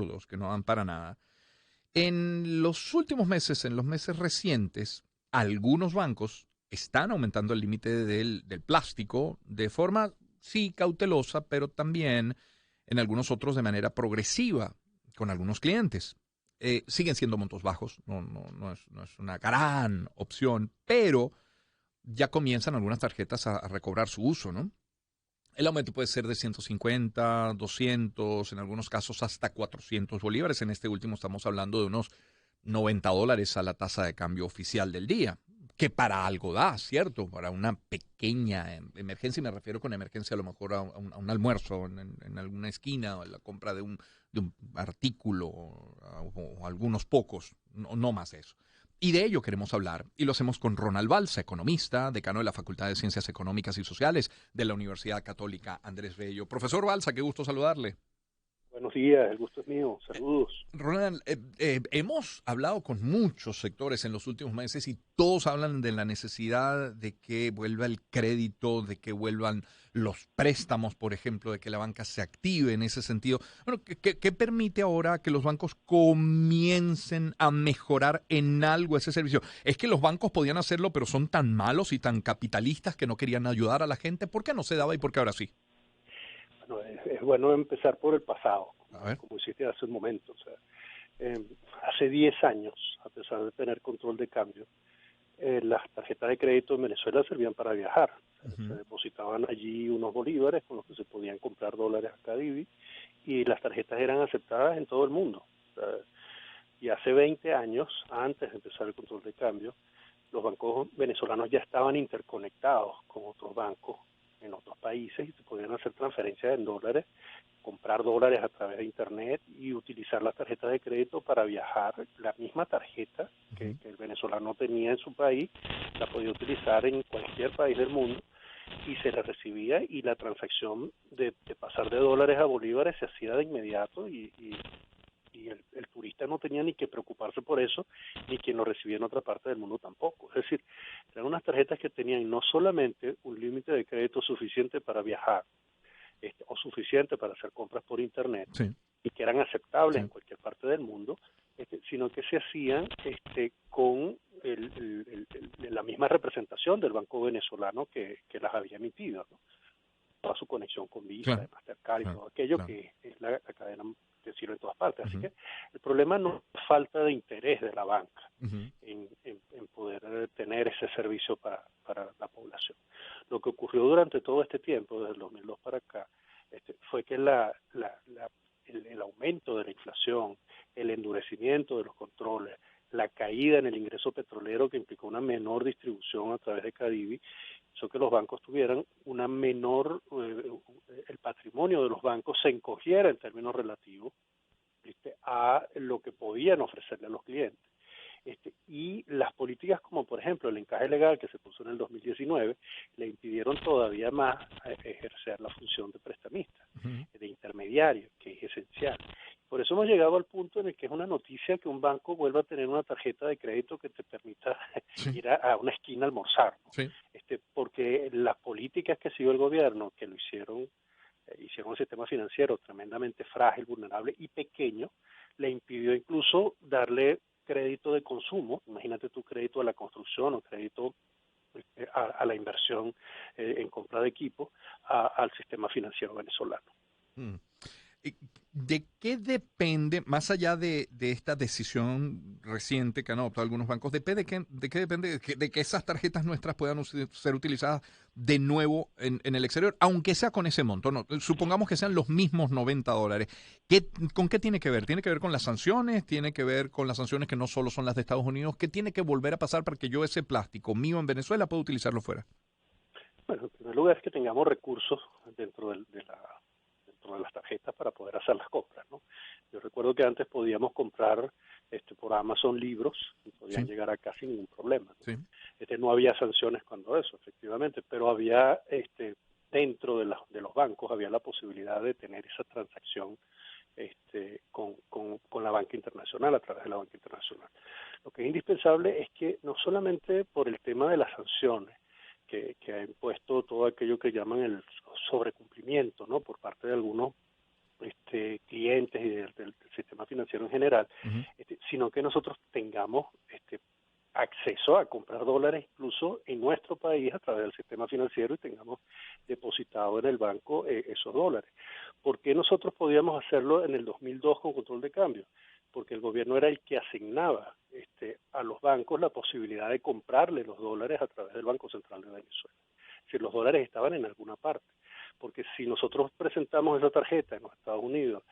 absurdos, que no dan para nada. En los últimos meses, en los meses recientes, algunos bancos están aumentando el límite del plástico de forma, sí, cautelosa, pero también en algunos otros de manera progresiva con algunos clientes. Siguen siendo montos bajos, no es una gran opción, pero ya comienzan algunas tarjetas a recobrar su uso, ¿no? El aumento puede ser de 150, 200, en algunos casos hasta 400 bolívares. En este último estamos hablando de unos $90 a la tasa de cambio oficial del día, que para algo da, ¿cierto? Para una pequeña emergencia, y me refiero con emergencia a lo mejor a un almuerzo en alguna esquina, o la compra de un artículo o algunos pocos, no más de eso. Y de ello queremos hablar, y lo hacemos con Ronald Balsa, economista, decano de la Facultad de Ciencias Económicas y Sociales de la Universidad Católica Andrés Bello. Profesor Balsa, qué gusto saludarle. Buenos días, el gusto es mío. Saludos. Ronald, hemos hablado con muchos sectores en los últimos meses y todos hablan de la necesidad de que vuelva el crédito, de que vuelvan los préstamos, por ejemplo, de que la banca se active en ese sentido. Bueno, ¿qué permite ahora que los bancos comiencen a mejorar en algo ese servicio? ¿Es que los bancos podían hacerlo, pero son tan malos y tan capitalistas que no querían ayudar a la gente? ¿Por qué no se daba y por qué ahora sí? Bueno, es bueno empezar por el pasado, A ver. como hiciste hace un momento. O sea, hace 10 años, a pesar de tener control de cambio, las tarjetas de crédito en Venezuela servían para viajar. O sea, se Ujú. depositaban allí unos bolívares con los que se podían comprar dólares a Cadivi y las tarjetas eran aceptadas en todo el mundo. O sea, y hace 20 años, antes de empezar el control de cambio, los bancos venezolanos ya estaban interconectados con otros bancos en otros países y se podían hacer transferencias en dólares, comprar dólares a través de internet y utilizar las tarjetas de crédito para viajar. La misma tarjeta Ujú. que el venezolano tenía en su país la podía utilizar en cualquier país del mundo y se le recibía, y la transacción de pasar de dólares a bolívares se hacía de inmediato, y el turista no tenía ni que preocuparse por eso, ni quien lo recibía en otra parte del mundo tampoco. Es decir, eran unas tarjetas que tenían no solamente un límite de crédito suficiente para viajar, o suficiente para hacer compras por internet, Sí, y que eran aceptables en sí. cualquier parte del mundo, sino que se hacían con la misma representación del banco venezolano que las había emitido, ¿no? Toda su conexión con Visa, Claro, de Mastercard y claro, todo aquello claro. que es la cadena que sirve en todas partes. Así Ujú, que el problema no es falta de interés de la banca ujú. en poder tener ese servicio para la población. Lo que ocurrió durante todo este tiempo, desde el 2002 para acá, fue que el aumento de la inflación, el endurecimiento de los controles, la caída en el ingreso petrolero que implicó una menor distribución a través de Cadivi, hizo que los bancos tuvieran una menor, el patrimonio de los bancos se encogiera en términos relativos, a lo que podían ofrecerle a los clientes. Y las políticas como por ejemplo el encaje legal que se puso en el 2019 le impidieron todavía más ejercer la función de prestamista, Ujú. de intermediario, que es esencial. Por eso hemos llegado al punto en el que es una noticia que un banco vuelva a tener una tarjeta de crédito que te permita Sí, ir a una esquina a almorzar, ¿no? sí. Porque las políticas que siguió el gobierno, que lo hicieron un sistema financiero tremendamente frágil, vulnerable y pequeño, le impidió incluso darle crédito de consumo, imagínate tu crédito a la construcción o crédito a la inversión en compra de equipo al sistema financiero venezolano. Mm. ¿Y ¿De qué depende, más allá de esta decisión reciente que han adoptado algunos bancos, de qué depende de que esas tarjetas nuestras puedan ser utilizadas de nuevo en el exterior, aunque sea con ese monto? No, supongamos que sean los mismos $90. ¿Con qué tiene que ver? ¿Tiene que ver con las sanciones? ¿Tiene que ver con las sanciones que no solo son las de Estados Unidos? ¿Qué tiene que volver a pasar para que yo ese plástico mío en Venezuela pueda utilizarlo fuera? Bueno, en primer lugar es que tengamos recursos dentro dentro de las tarjetas para poder hacer las compras, ¿no? Yo recuerdo que antes podíamos comprar por Amazon libros y podían Sí, llegar acá sin ningún problema, ¿no? sí. No había sanciones cuando eso, efectivamente, pero había dentro de los bancos había la posibilidad de tener esa transacción con la banca internacional, a través de la banca internacional. Lo que es indispensable es que no solamente por el tema de las sanciones, que ha impuesto todo aquello que llaman el sobrecumplimiento, ¿no? Por parte de algunos clientes y del sistema financiero en general, Ujú. sino que nosotros tengamos acceso a comprar dólares incluso en nuestro país a través del sistema financiero y tengamos depositado en el banco esos dólares. ¿Por qué nosotros podíamos hacerlo en el 2002 con control de cambio? Porque el gobierno era el que asignaba a los bancos la posibilidad de comprarle los dólares a través del Banco Central de Venezuela. Es decir, los dólares estaban en alguna parte. Porque si nosotros presentamos esa tarjeta en los Estados Unidos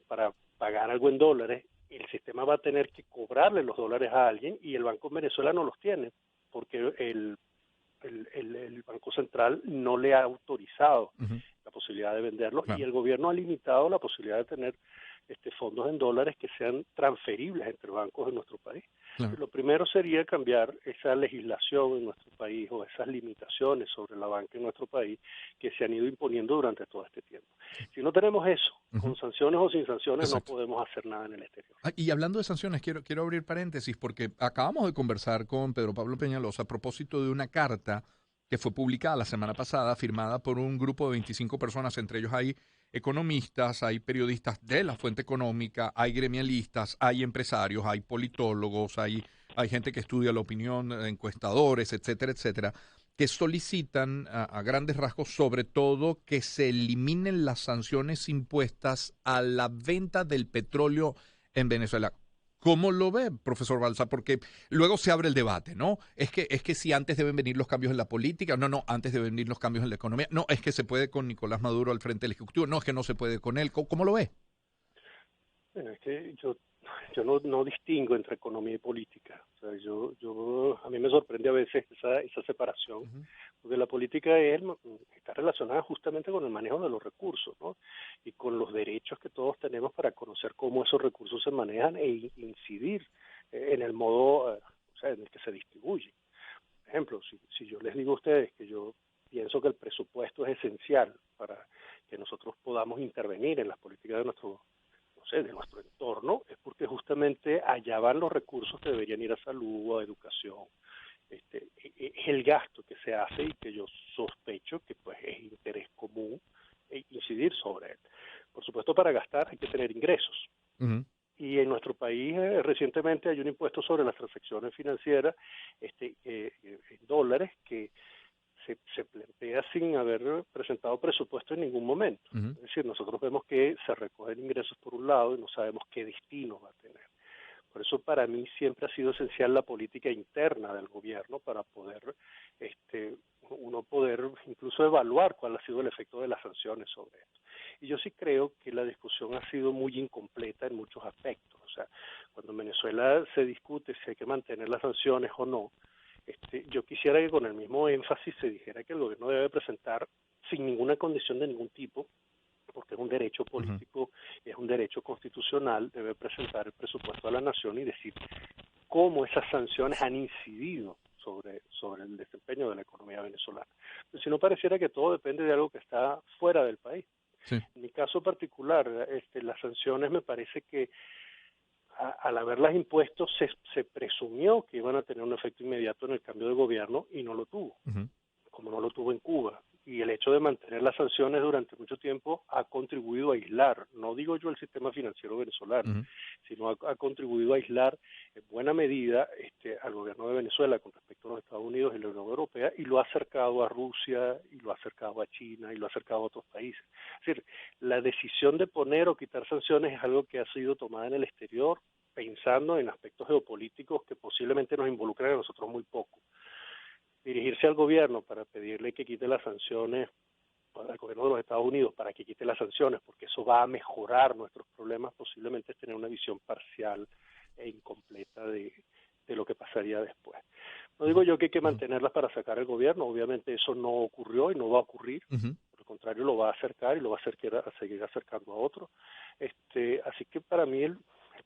para pagar algo en dólares, el sistema va a tener que cobrarle los dólares a alguien y el Banco en Venezuela no los tiene, porque el Banco Central no le ha autorizado Ujú. la posibilidad de venderlos y Claro, el gobierno ha limitado la posibilidad de tener fondos en dólares que sean transferibles entre bancos de nuestro país. claro. Lo primero sería cambiar esa legislación en nuestro país o esas limitaciones sobre la banca en nuestro país que se han ido imponiendo durante todo este tiempo. Si no tenemos eso, Ujú. con sanciones o sin sanciones, no Exacto. podemos hacer nada en el exterior. Y hablando de sanciones, quiero abrir paréntesis porque acabamos de conversar con Pedro Pablo Peñalosa a propósito de una carta que fue publicada la semana pasada, firmada por un grupo de 25 personas, entre ellos hay economistas, hay periodistas de la fuente económica, hay gremialistas, hay empresarios, hay politólogos, hay gente que estudia la opinión, encuestadores, etcétera, etcétera, que solicitan a grandes rasgos sobre todo que se eliminen las sanciones impuestas a la venta del petróleo en Venezuela. ¿Cómo lo ve, profesor Balsa? Porque luego se abre el debate, ¿no? Es que si antes deben venir los cambios en la política, no, antes deben venir los cambios en la economía, no, es que se puede con Nicolás Maduro al frente del Ejecutivo, no, es que no se puede con él. ¿Cómo lo ve? Bueno, es que yo no distingo entre economía y política. O sea, a mí me sorprende a veces esa separación, Ujú. porque la política está relacionada justamente con el manejo de los recursos, ¿no? Y con los derechos que todos tenemos para conocer cómo esos recursos se manejan e incidir en el modo, o sea, en el que se distribuyen. Por ejemplo, si yo les digo a ustedes que yo pienso que el presupuesto es esencial para que nosotros podamos intervenir en las políticas de de nuestro entorno, es porque justamente allá van los recursos que deberían ir a salud o a educación. Es el gasto que se hace y que yo sospecho que pues es interés común incidir sobre él. Por supuesto, para gastar hay que tener ingresos. Ujú. Y en nuestro país recientemente hay un impuesto sobre las transacciones financieras en dólares que se plantea sin haber presentado presupuesto en ningún momento. Ujú. Es decir, nosotros vemos que se recogen ingresos por un lado y no sabemos qué destino va a tener. Por eso para mí siempre ha sido esencial la política interna del gobierno para poder uno poder incluso evaluar cuál ha sido el efecto de las sanciones sobre esto. Y yo sí creo que la discusión ha sido muy incompleta en muchos aspectos. O sea, cuando en Venezuela se discute si hay que mantener las sanciones o no, yo quisiera que con el mismo énfasis se dijera que el gobierno debe presentar sin ninguna condición de ningún tipo, porque es un derecho Ujú. político, es un derecho constitucional, debe presentar el presupuesto a la nación y decir cómo esas sanciones han incidido sobre el desempeño de la economía venezolana. Pero si no, pareciera que todo depende de algo que está fuera del país. Sí. En mi caso particular, las sanciones me parece que al haberlas impuesto se presumió que iban a tener un efecto inmediato en el cambio de gobierno y no lo tuvo, Ujú. como no lo tuvo en Cuba. Y el hecho de mantener las sanciones durante mucho tiempo ha contribuido a aislar, no digo yo el sistema financiero venezolano, Ujú. sino ha contribuido a aislar en buena medida al gobierno de Venezuela con respecto a los Estados Unidos y la Unión Europea y lo ha acercado a Rusia y lo ha acercado a China y lo ha acercado a otros países. Es decir, la decisión de poner o quitar sanciones es algo que ha sido tomada en el exterior pensando en aspectos geopolíticos que posiblemente nos involucran a nosotros muy poco. Dirigirse al gobierno para pedirle que quite las sanciones, al gobierno de los Estados Unidos para que quite las sanciones, porque eso va a mejorar nuestros problemas, posiblemente es tener una visión parcial e incompleta de lo que pasaría después. No digo yo que hay que Ujú. mantenerlas para sacar el gobierno, obviamente eso no ocurrió y no va a ocurrir, Ujú. por el contrario lo va a acercar y lo va a seguir acercando a otros. Así que para mí el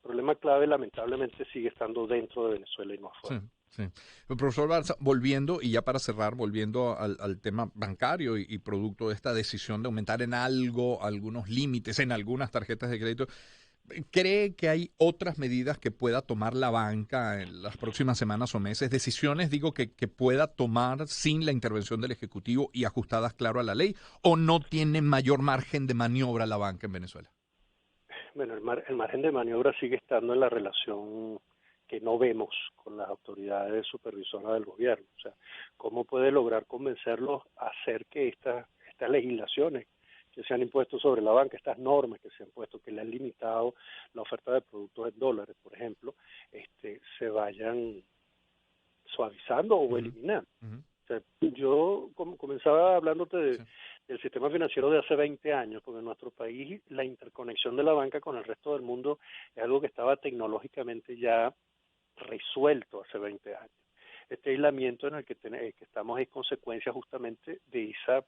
problema clave lamentablemente sigue estando dentro de Venezuela y no Sí, afuera. sí. Profesor Barza, volviendo, y ya para cerrar, volviendo al tema bancario y producto de esta decisión de aumentar en algo algunos límites en algunas tarjetas de crédito, ¿cree que hay otras medidas que pueda tomar la banca en las próximas semanas o meses? Decisiones, digo, que pueda tomar sin la intervención del Ejecutivo y ajustadas, claro, a la ley, ¿o no tiene mayor margen de maniobra la banca en Venezuela? Bueno, el margen de maniobra sigue estando en la relación que no vemos con las autoridades supervisoras del gobierno. O sea, ¿cómo puede lograr convencerlos a hacer que estas legislaciones que se han impuesto sobre la banca, estas normas que se han puesto, que le han limitado la oferta de productos en dólares, por ejemplo, se vayan suavizando o eliminando? O sea, yo comenzaba hablándote Sí. del sistema financiero de hace 20 años, porque en nuestro país la interconexión de la banca con el resto del mundo es algo que estaba tecnológicamente ya resuelto hace 20 años. Este aislamiento en el que estamos es consecuencia justamente de esa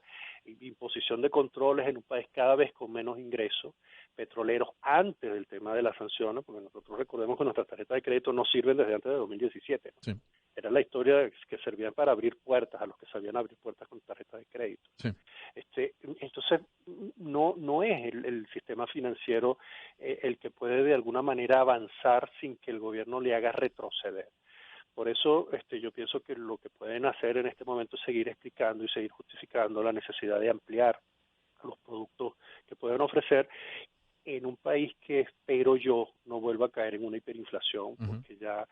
imposición de controles en un país cada vez con menos ingresos petroleros antes del tema de las sanciones, porque nosotros recordemos que nuestras tarjetas de crédito no sirven desde antes de 2017, ¿no? Sí. Era la historia que servían para abrir puertas a los que sabían abrir puertas con tarjetas de crédito. Sí. Entonces, no es el sistema financiero el que puede de alguna manera avanzar sin que el gobierno le haga retroceder. Por eso yo pienso que lo que pueden hacer en este momento es seguir explicando y seguir justificando la necesidad de ampliar los productos que pueden ofrecer en un país que espero yo no vuelva a caer en una hiperinflación, porque ya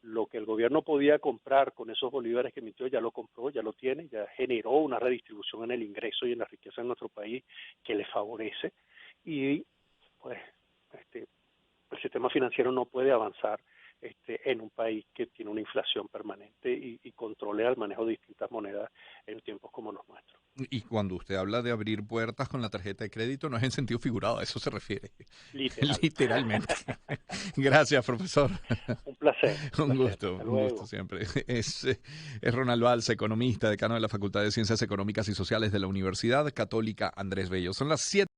lo que el gobierno podía comprar con esos bolívares que emitió ya lo compró, ya lo tiene, ya generó una redistribución en el ingreso y en la riqueza en nuestro país que le favorece, y pues el sistema financiero no puede avanzar en un país que tiene una inflación permanente y controle al manejo de distintas monedas en tiempos como los nuestros. Y cuando usted habla de abrir puertas con la tarjeta de crédito, no es en sentido figurado, a eso se refiere. Literal. Literalmente. Gracias, profesor. Un placer. Un gusto, Hasta un luego. gusto siempre. Es Ronald Valls, economista, decano de la Facultad de Ciencias Económicas y Sociales de la Universidad Católica Andrés Bello. Son las 7.